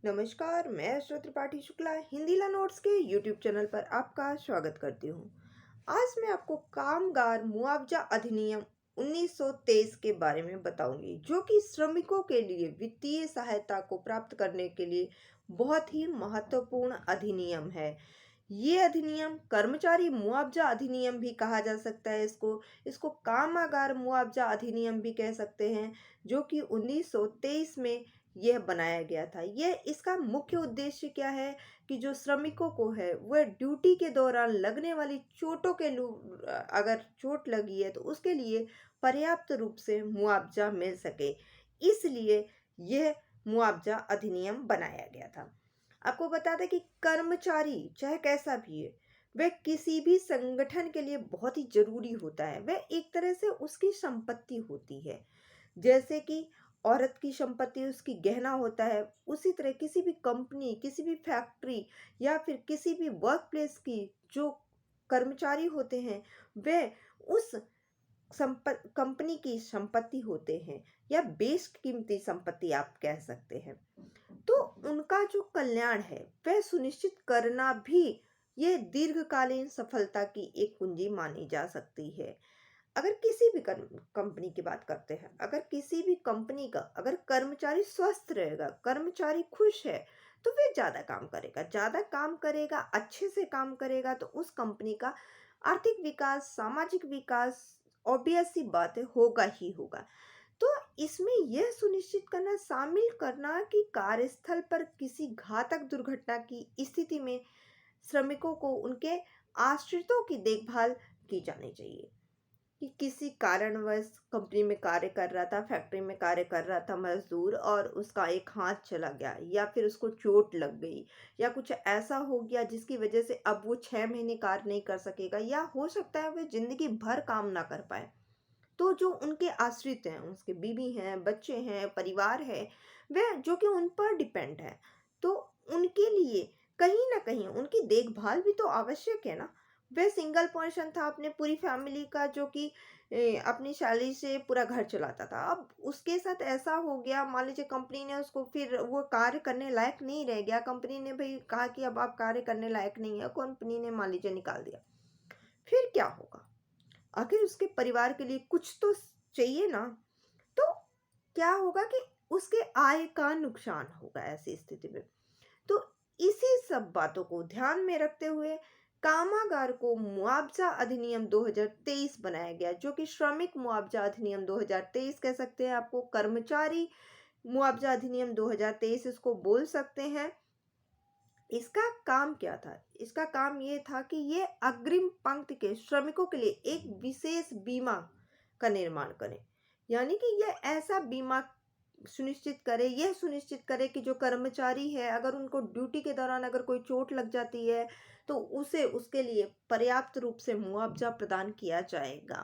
नमस्कार, मैं अश्वत त्रिपाठी शुक्ला हिंदी नोट्स के यूट्यूब चैनल पर आपका स्वागत करती हूँ। आज मैं आपको कामगार मुआवजा अधिनियम 1923 के बारे में बताऊंगी, जो कि श्रमिकों के लिए वित्तीय सहायता को प्राप्त करने के लिए बहुत ही महत्वपूर्ण अधिनियम है। ये अधिनियम कर्मचारी मुआवजा अधिनियम भी कहा जा सकता है। इसको इसको कामगार मुआवजा अधिनियम भी कह सकते हैं, जो कि 1923 में यह बनाया गया था। यह इसका मुख्य उद्देश्य क्या है कि जो श्रमिकों को है वह ड्यूटी के दौरान लगने वाली चोटों के अगर चोट लगी है तो उसके लिए पर्याप्त रूप से मुआवजा मिल सके, इसलिए यह मुआवजा अधिनियम बनाया गया था। आपको बता दें कि कर्मचारी चाहे कैसा भी है, वह किसी भी संगठन के लिए बहुत ही जरूरी होता है। वह एक तरह से उसकी संपत्ति होती है। जैसे कि औरत की संपत्ति उसकी गहना होता है, उसी तरह किसी भी कंपनी, किसी भी फैक्ट्री या फिर किसी भी वर्क प्लेस की जो कर्मचारी होते हैं, वह उस कंपनी की संपत्ति होते हैं या बेशकीमती संपत्ति आप कह सकते हैं। तो उनका जो कल्याण है वह सुनिश्चित करना भी ये दीर्घकालीन सफलता की एक कुंजी मानी जा सकती है। अगर किसी भी कंपनी की बात करते हैं, अगर किसी भी कंपनी का अगर कर्मचारी स्वस्थ रहेगा, कर्मचारी खुश है, तो वह ज़्यादा काम करेगा, अच्छे से काम करेगा, तो उस कंपनी का आर्थिक विकास, सामाजिक विकास ऑब्वियस सी बात है, होगा ही होगा। तो इसमें यह सुनिश्चित करना शामिल करना कि कार्यस्थल पर किसी घातक दुर्घटना की स्थिति में श्रमिकों को उनके आश्रितों की देखभाल की जानी चाहिए। कि किसी कारणवश कंपनी में कार्य कर रहा था, फैक्ट्री में कार्य कर रहा था मजदूर, और उसका एक हाथ चला गया या फिर उसको चोट लग गई या कुछ ऐसा हो गया जिसकी वजह से अब वो 6 महीने कार्य नहीं कर सकेगा, या हो सकता है वह जिंदगी भर काम ना कर पाए। तो जो उनके आश्रित हैं, उसके बीवी हैं, बच्चे हैं, परिवार है, वह जो कि उन पर डिपेंड है, तो उनके लिए कहीं ना कहीं उनकी देखभाल भी तो आवश्यक है ना। वह सिंगल पर्सन था अपने पूरी फैमिली का, जो कि अपनी सैलरी से पूरा घर चलाता था। अब उसके साथ ऐसा हो गया, मान लीजिए कंपनी ने उसको, फिर वो कार्य करने लायक नहीं रह गया, कंपनी ने भाई कहा कि अब आप कार्य करने लायक नहीं है, कंपनी ने मान लीजिए निकाल दिया, फिर क्या होगा? आखिर उसके परिवार के लिए कुछ तो चाहिए ना। तो क्या होगा कि उसके आय का नुकसान होगा ऐसी स्थिति में। तो इसी सब बातों को ध्यान में रखते हुए कामगार को मुआवजा अधिनियम 2023 बनाया गया, जो कि श्रमिक मुआवजा अधिनियम 2023 कह सकते हैं, आपको कर्मचारी मुआवजा अधिनियम 2023 इसको बोल सकते हैं। इसका काम क्या था? इसका काम ये था कि ये अग्रिम पंक्ति के श्रमिकों के लिए एक विशेष बीमा का निर्माण करें। यानी कि यह ऐसा बीमा सुनिश्चित करे, यह सुनिश्चित करे कि जो कर्मचारी है, अगर उनको ड्यूटी के दौरान अगर कोई चोट लग जाती है, तो उसे उसके लिए पर्याप्त रूप से मुआवजा प्रदान किया जाएगा।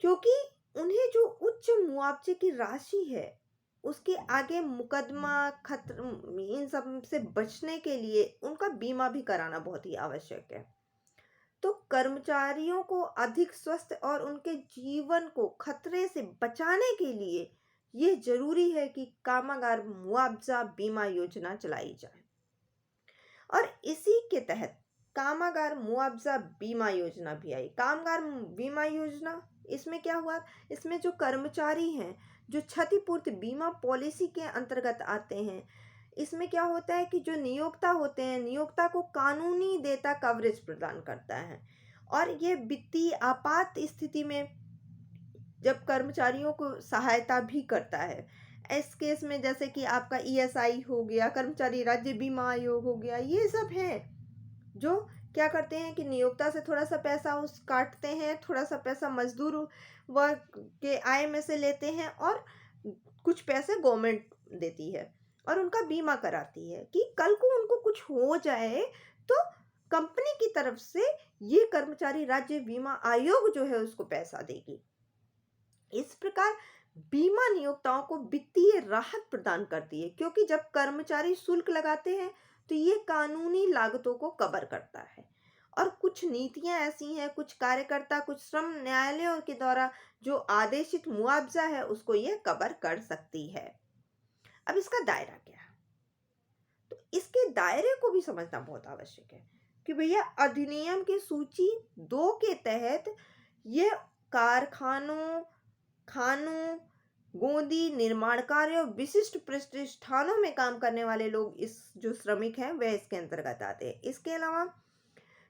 क्योंकि उन्हें जो उच्च मुआवजे की राशि है, उसके आगे मुकदमा खतर इन सब से बचने के लिए उनका बीमा भी कराना बहुत ही आवश्यक है। तो कर्मचारियों को अधिक स्वस्थ और उनके जीवन को खतरे से बचाने के लिए ये जरूरी है कि कामगार मुआवजा बीमा योजना चलाई जाए। और इसी के तहत कामगार मुआवजा बीमा योजना भी आई। कामगार बीमा योजना, इसमें क्या हुआ? इसमें जो कर्मचारी हैं, जो क्षतिपूर्ति बीमा पॉलिसी के अंतर्गत आते हैं, इसमें क्या होता है कि जो नियोक्ता होते हैं, नियोक्ता को कानूनी देयता कवरेज प्रदान करता है, और ये वित्तीय आपात स्थिति में जब कर्मचारियों को सहायता भी करता है। इस केस में जैसे कि आपका ईएसआई हो गया, कर्मचारी राज्य बीमा आयोग हो गया, ये सब हैं जो क्या करते हैं कि नियोक्ता से थोड़ा सा पैसा उस काटते हैं, थोड़ा सा पैसा मजदूर वर्ग के आय में से लेते हैं, और कुछ पैसे गवर्नमेंट देती है और उनका बीमा कराती है कि कल को उनको कुछ हो जाए तो कंपनी की तरफ से ये कर्मचारी राज्य बीमा आयोग जो है उसको पैसा देगी। इस प्रकार बीमा नियोक्ताओं को वित्तीय राहत प्रदान करती है, क्योंकि जब कर्मचारी शुल्क लगाते हैं तो ये कानूनी लागतों को कवर करता है। और कुछ नीतियां ऐसी हैं, कुछ कार्यकर्ता, कुछ श्रम न्यायालयों के द्वारा जो आदेशित मुआवजा है उसको ये कवर कर सकती है। अब इसका दायरा क्या है? इसके दायरे को भी समझना बहुत आवश्यक है कि भैया अधिनियम की सूची 2 के तहत ये कारखानों, खानों, गोंदी, निर्माण कार्य और विशिष्ट प्रतिष्ठानों में काम करने वाले लोग, इस जो श्रमिक हैं वह इसके अंतर्गत आते हैं। इसके अलावा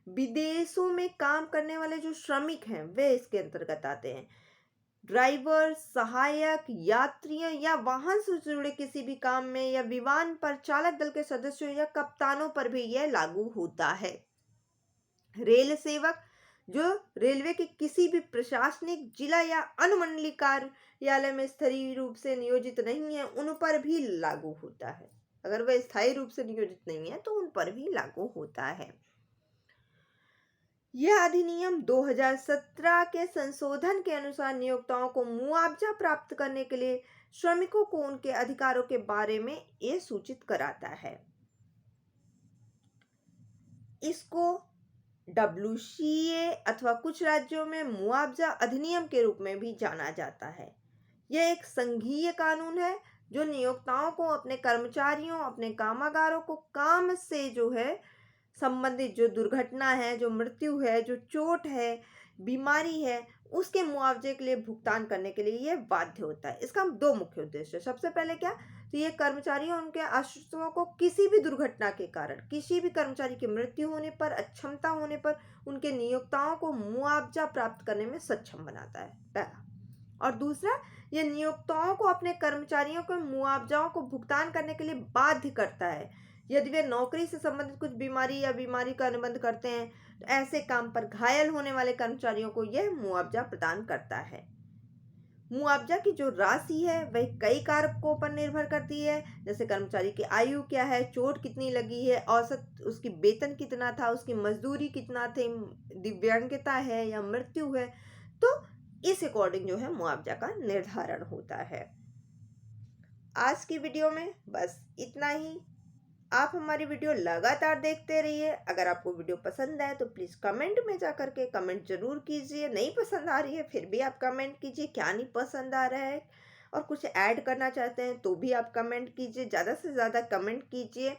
विदेशों में काम करने वाले जो श्रमिक हैं वे इसके अंतर्गत आते हैं। ड्राइवर, सहायक, यात्रियों या वाहन से जुड़े किसी भी काम में या विमान पर चालक दल के सदस्यों या कप्तानों पर भी यह लागू होता है। रेल सेवक जो रेलवे के किसी भी प्रशासनिक जिला या अनुमंडलीय कार्यालय में स्थायी रूप से नियोजित नहीं है उन पर भी लागू होता है। अगर वह स्थायी रूप से नियोजित नहीं है तो उन पर भी लागू होता है। यह अधिनियम 2017 के संशोधन के अनुसार नियोक्ताओं को मुआवजा प्राप्त करने के लिए श्रमिकों को उनके अधिकारों के बारे में यह सूचित कराता है। इसको WCA अथवा कुछ राज्यों में मुआवजा अधिनियम के रूप में भी जाना जाता है। यह एक संघीय कानून है जो नियोक्ताओं को अपने कर्मचारियों, अपने कामगारों को काम से जो है संबंधित जो दुर्घटना है, जो मृत्यु है, जो चोट है, बीमारी है, उसके मुआवजे के लिए भुगतान करने के लिए यह बाध्य होता है। इसका 2 मुख्य उद्देश्य है। सबसे पहले क्या, तो ये कर्मचारियों और उनके आश्रितों को किसी भी दुर्घटना के कारण, किसी भी कर्मचारी की मृत्यु होने पर, अक्षमता होने पर उनके नियोक्ताओं को मुआवजा प्राप्त करने में सक्षम बनाता है, पहला। और दूसरा, यह नियोक्ताओं को अपने कर्मचारियों को मुआवजाओं को भुगतान करने के लिए बाध्य करता है यदि वे नौकरी से संबंधित कुछ बीमारी या बीमारी का अनुबंध करते हैं, तो ऐसे काम पर घायल होने वाले कर्मचारियों को यह मुआवजा प्रदान करता है। मुआवजा की जो राशि है वह कई कारकों पर निर्भर करती है, जैसे कर्मचारी की आयु क्या है, चोट कितनी लगी है, औसत उसकी वेतन कितना था, उसकी मजदूरी कितना थे, दिव्यांगता है या मृत्यु है, तो इस अकॉर्डिंग जो है मुआवजा का निर्धारण होता है। आज की वीडियो में बस इतना ही। आप हमारी वीडियो लगातार देखते रहिए। अगर आपको वीडियो पसंद आए तो प्लीज़ कमेंट में जा करके कमेंट जरूर कीजिए। नहीं पसंद आ रही है फिर भी आप कमेंट कीजिए क्या नहीं पसंद आ रहा है, और कुछ ऐड करना चाहते हैं तो भी आप कमेंट कीजिए। ज़्यादा से ज़्यादा कमेंट कीजिए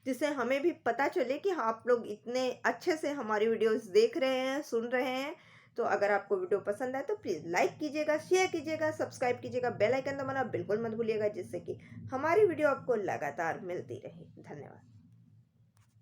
जिससे हमें भी पता चले कि हाँ, आप लोग इतने अच्छे से हमारी वीडियोस देख रहे हैं, सुन रहे हैं। तो अगर आपको वीडियो पसंद आए तो प्लीज़ लाइक कीजिएगा, शेयर कीजिएगा, सब्सक्राइब कीजिएगा, बेल आइकन दबाना बिल्कुल मत भूलिएगा, जिससे कि हमारी वीडियो आपको लगातार मिलती रहे। धन्यवाद।